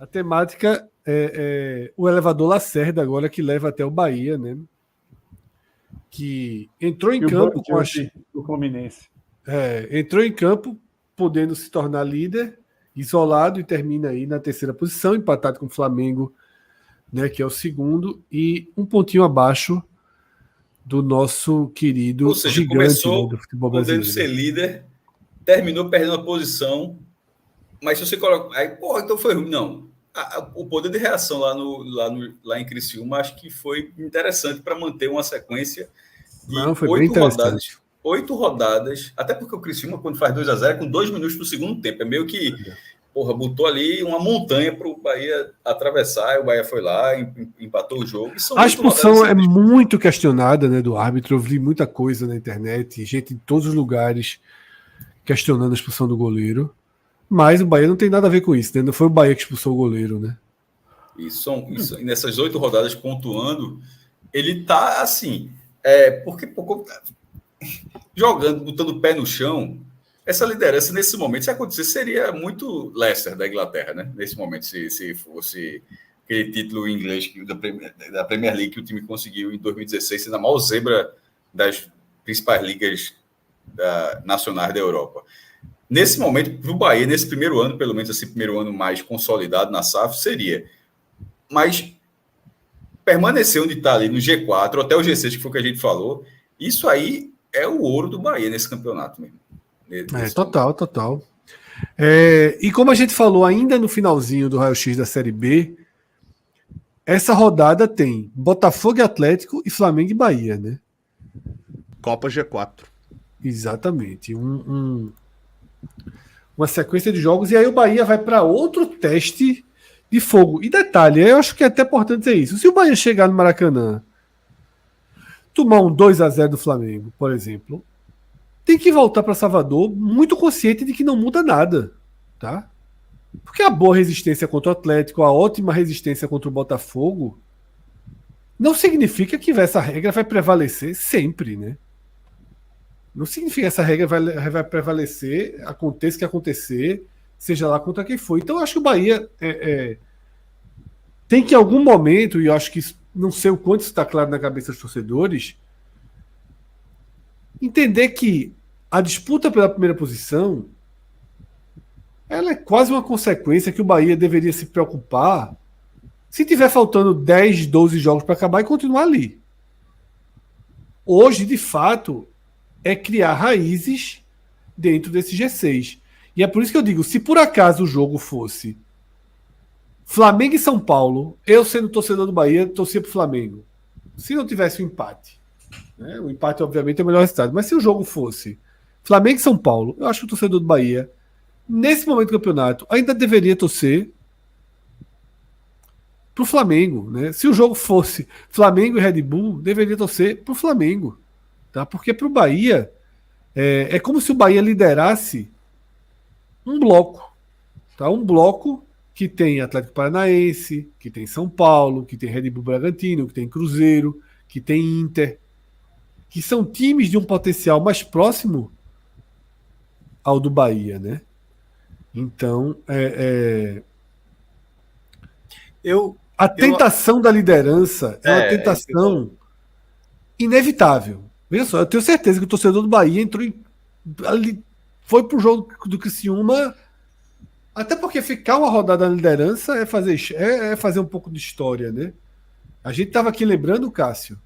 A temática é o elevador Lacerda agora, que leva até o Bahia, né? Que entrou em campo com do Fluminense. Entrou em campo podendo se tornar líder, isolado, e termina aí na terceira posição, empatado com o Flamengo, né, que é o segundo, e um pontinho abaixo do nosso querido Ou seja, gigante, começou, né, do futebol podendo brasileiro. ser líder, terminou perdendo a posição, mas se você coloca... Aí, então foi ruim. Não. O poder de reação lá em Criciúma acho que foi interessante para manter uma sequência de Não, foi bem interessante. 8 rodadas, até porque o Criciúma, quando faz 2-0, com 2 minutos no segundo tempo, é meio que, botou ali uma montanha para o Bahia atravessar, e o Bahia foi lá, empatou o jogo. A expulsão é muito questionada, né, do árbitro. Eu vi muita coisa na internet, gente em todos os lugares questionando a expulsão do goleiro, mas o Bahia não tem nada a ver com isso, né? Não foi o Bahia que expulsou o goleiro, né? Isso, nessas 8 rodadas pontuando, ele tá assim, porque jogando, botando o pé no chão, essa liderança nesse momento, se acontecer, seria muito Leicester da Inglaterra, né? Nesse momento, se fosse aquele título inglês da Premier League que o time conseguiu em 2016, sendo a maior zebra das principais ligas nacionais da Europa. Nesse momento, para o Bahia, nesse primeiro ano, pelo menos esse primeiro ano mais consolidado na SAF, seria. Mas permanecer onde está ali no G4, até o G6, que foi o que a gente falou, isso aí é o ouro do Bahia nesse campeonato mesmo. Total. E como a gente falou ainda no finalzinho do raio-x da Série B, essa rodada tem Botafogo e Atlético e Flamengo e Bahia, né? Copa G4. Exatamente. Uma sequência de jogos, e aí o Bahia vai para outro teste de fogo. E detalhe, eu acho que é até importante dizer isso. Se o Bahia chegar no Maracanã, tomar um 2-0 do Flamengo, por exemplo, tem que voltar para Salvador muito consciente de que não muda nada, tá? Porque a boa resistência contra o Atlético, a ótima resistência contra o Botafogo, não significa que essa regra vai prevalecer sempre, né? Não significa que essa regra vai prevalecer, aconteça o que acontecer, seja lá contra quem for. Então eu acho que o Bahia tem que em algum momento, e eu acho que não sei o quanto isso está claro na cabeça dos torcedores, entender que a disputa pela primeira posição ela é quase uma consequência que o Bahia deveria se preocupar se tiver faltando 10, 12 jogos para acabar e continuar ali. Hoje, de fato, é criar raízes dentro desse G6. E é por isso que eu digo, se por acaso o jogo fosse Flamengo e São Paulo, eu sendo torcedor do Bahia, torcia para o Flamengo. Se não tivesse o empate, né? O empate obviamente é o melhor resultado, mas se o jogo fosse Flamengo e São Paulo, eu acho que o torcedor do Bahia, nesse momento do campeonato, ainda deveria torcer para o Flamengo, né? Se o jogo fosse Flamengo e Red Bull, deveria torcer para o Flamengo, tá? Porque para o Bahia é como se o Bahia liderasse um bloco, tá? Um bloco que tem Atlético Paranaense, que tem São Paulo, que tem Red Bull Bragantino, que tem Cruzeiro, que tem Inter, que são times de um potencial mais próximo ao do Bahia, né? Então, a tentação da liderança é uma tentação inevitável. Veja só, eu tenho certeza que o torcedor do Bahia foi pro jogo do Criciúma, até porque ficar uma rodada na liderança é fazer um pouco de história, né? A gente estava aqui lembrando, Cássio,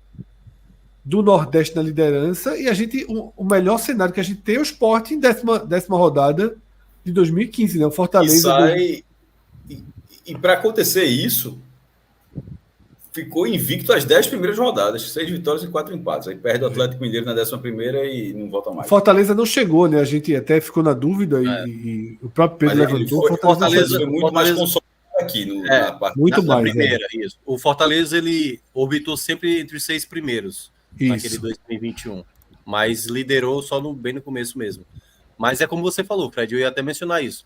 do Nordeste na liderança, e o melhor cenário que a gente tem é o Sport em décima rodada de 2015, né? O Fortaleza. E para acontecer isso, ficou invicto as 10 primeiras rodadas, 6 vitórias e 4 empates. Aí perde o Atlético Mineiro na 11ª e não volta mais. Fortaleza não chegou, né? A gente até ficou na dúvida e o próprio Pedro levantou. Fortaleza foi muito mais consolidado aqui na parte na primeira. Isso. O Fortaleza ele orbitou sempre entre os 6 primeiros naquele 2021, mas liderou só bem no começo mesmo. Mas é como você falou, Fred, eu ia até mencionar isso.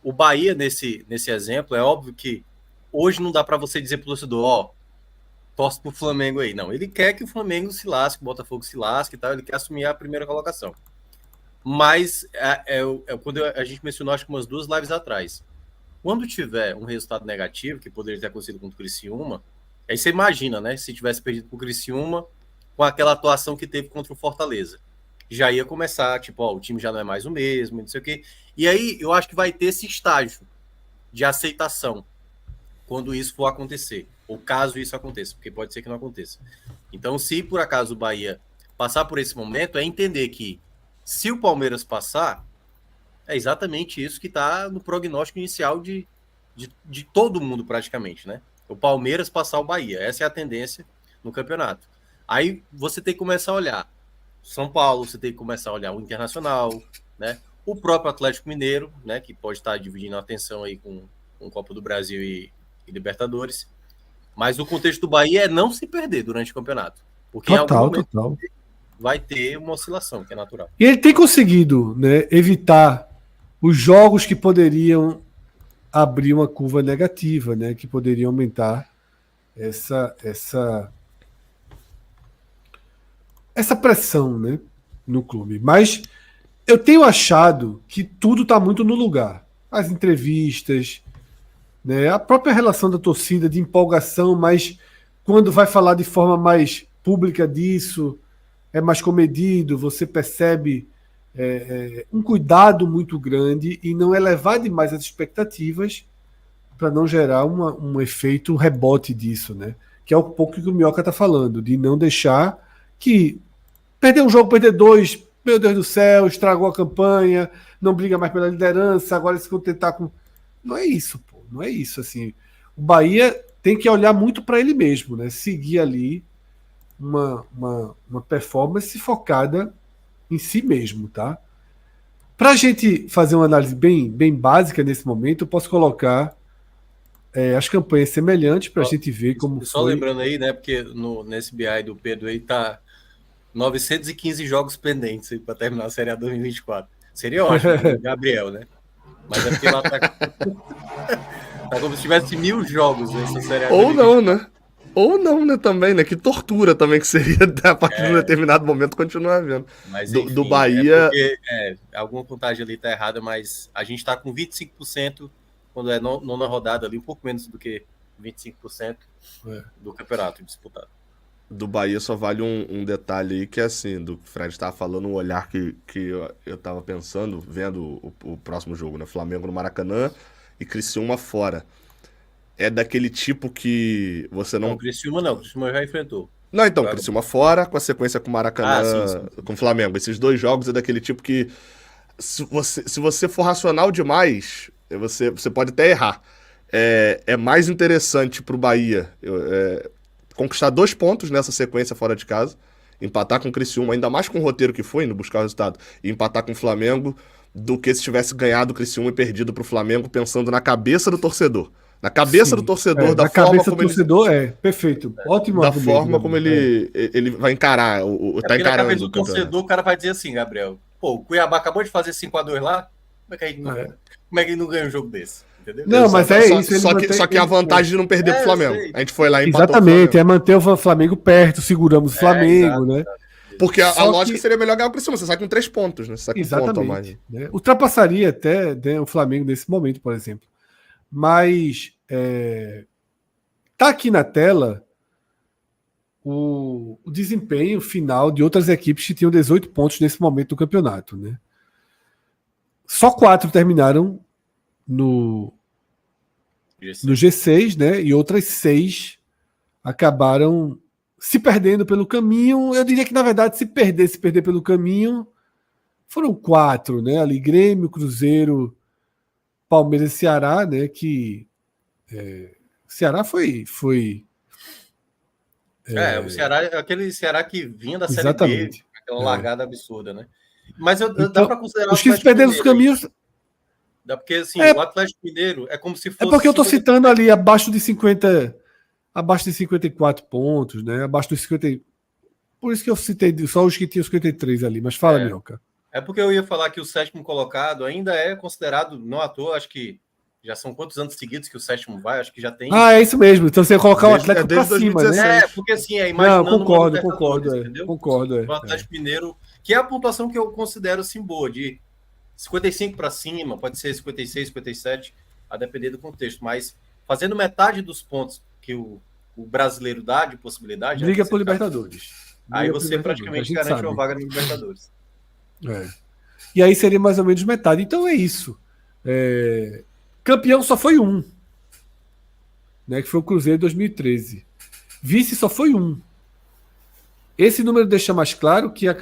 O Bahia, nesse exemplo, é óbvio que hoje não dá para você dizer pro torcedor, torce pro Flamengo aí. Não, ele quer que o Flamengo se lasque, o Botafogo se lasque e tal, ele quer assumir a primeira colocação. Mas, quando a gente mencionou, acho que umas 2 lives atrás, Quando tiver um resultado negativo, que poderia ter acontecido contra o Criciúma, aí você imagina, né? Se tivesse perdido para o Criciúma com aquela atuação que teve contra o Fortaleza. Já ia começar, tipo, ó, o time já não é mais o mesmo, não sei o quê. E aí eu acho que vai ter esse estágio de aceitação quando isso for acontecer, ou caso isso aconteça, porque pode ser que não aconteça. Então, se por acaso o Bahia passar por esse momento, é entender que se o Palmeiras passar, é exatamente isso que está no prognóstico inicial de todo mundo praticamente, né? O Palmeiras passar o Bahia, essa é a tendência no campeonato. Aí você tem que começar a olhar São Paulo, você tem que começar a olhar o Internacional, né? O próprio Atlético Mineiro, né? Que pode estar dividindo a atenção aí com Copa do Brasil e Libertadores. Mas o contexto do Bahia é não se perder durante o campeonato. Porque Total, em algum momento total. vai ter uma oscilação, que é natural. E ele tem conseguido, né, evitar os jogos que poderiam abrir uma curva negativa, né, que poderiam aumentar essa pressão, né, no clube. Mas eu tenho achado que tudo está muito no lugar. As entrevistas, né, a própria relação da torcida de empolgação, mas quando vai falar de forma mais pública disso, é mais comedido, você percebe um cuidado muito grande e não elevar demais as expectativas para não gerar um efeito rebote disso, né? Que é um pouco que o Minhoca está falando, de não deixar que perder um jogo, perder dois, meu Deus do céu, estragou a campanha, não briga mais pela liderança, agora se contentar com... Não é isso, pô, não é isso, assim. O Bahia tem que olhar muito para ele mesmo, né? Seguir ali uma performance focada em si mesmo, tá? Para a gente fazer uma análise bem básica nesse momento, eu posso colocar as campanhas semelhantes para a gente ver como só foi. Lembrando aí, né? Porque nesse BI do Pedro aí tá 915 jogos pendentes para terminar a Série A 2024. Seria ótimo, né? Gabriel, né? Mas é porque lá tá como se tivesse 1000 jogos nessa Série A. Ou não, né? Ou não, né, também, né? Que tortura também que seria a partir de um determinado momento continuar vendo. Mas, enfim, do Bahia... alguma contagem ali tá errada, mas a gente tá com 25% quando é nona rodada ali, um pouco menos do que 25% do campeonato disputado. Do Bahia só vale um detalhe aí, que é assim, do que o Fred estava falando, um olhar que eu tava pensando, vendo o próximo jogo, né? Flamengo no Maracanã e Criciúma fora. É daquele tipo que você não... Não, Criciúma não, Criciúma já enfrentou. Não, então, Criciúma fora, com a sequência com o Maracanã, sim. com o Flamengo. Esses dois jogos é daquele tipo que, se você for racional demais, você pode até errar. É mais interessante pro Bahia conquistar 2 pontos nessa sequência fora de casa, empatar com o Criciúma, ainda mais com o roteiro que foi, indo buscar o resultado, e empatar com o Flamengo, do que se tivesse ganhado o Criciúma e perdido pro Flamengo, pensando na cabeça do torcedor. Na cabeça do torcedor, da forma como ele... Perfeito. Ótimo. Da forma como ele vai encarar, tá encarando. Na cabeça do torcedor, o cara vai dizer assim, Gabriel, pô, o Cuiabá acabou de fazer 5-2 lá, como é que ele não ganha um jogo desse? Entendeu? Não, mas isso. Só que a vantagem de não perder pro Flamengo. A gente foi lá e empatou. Exatamente, é manter o Flamengo perto, seguramos o Flamengo, né? Porque a lógica seria melhor ganhar o Criciúma, você sai com 3 pontos, né? Você sai com exatamente, um ponto a mais. Né? Ultrapassaria até, né, o Flamengo nesse momento, por exemplo. Mas tá aqui na tela o desempenho final de outras equipes que tinham 18 pontos nesse momento do campeonato, né? Só 4 terminaram no G6, né? E outras 6 acabaram se perdendo pelo caminho. Eu diria que, na verdade, se perder pelo caminho, foram 4, né? Ali, Grêmio, Cruzeiro, Palmeiras e Ceará, né? Que Ceará foi o Ceará, aquele Ceará que vinha da Série exatamente. B, aquela largada absurda, né? Mas então, dá para considerar os que se perderam os caminhos. Dá porque assim, o Atlético Mineiro é como se fosse. É porque eu tô citando ali abaixo de 50, abaixo de 54 pontos, né? Abaixo dos 50. Por isso que eu citei só os que tinham 53 ali, mas fala, Minhoca. É porque eu ia falar que o 7º colocado ainda é considerado, não à toa, acho que já são quantos anos seguidos que o 7º vai? Acho que já tem. Ah, é isso mesmo. Então você ia colocar o Atlético pra cima, né? Porque assim, imaginando... Não, concordo. Entendeu? Concordo. O Atlético Mineiro, que é a pontuação que eu considero assim boa, de 55 para cima, pode ser 56, 57. a depender do contexto. Mas fazendo metade dos pontos que o brasileiro dá de possibilidade... Briga por Libertadores. Aí você praticamente garante uma vaga no Libertadores. E aí seria mais ou menos metade. Então é isso. Campeão só foi um. Né, que foi o Cruzeiro de 2013. Vice só foi um. Esse número deixa mais claro que a campanha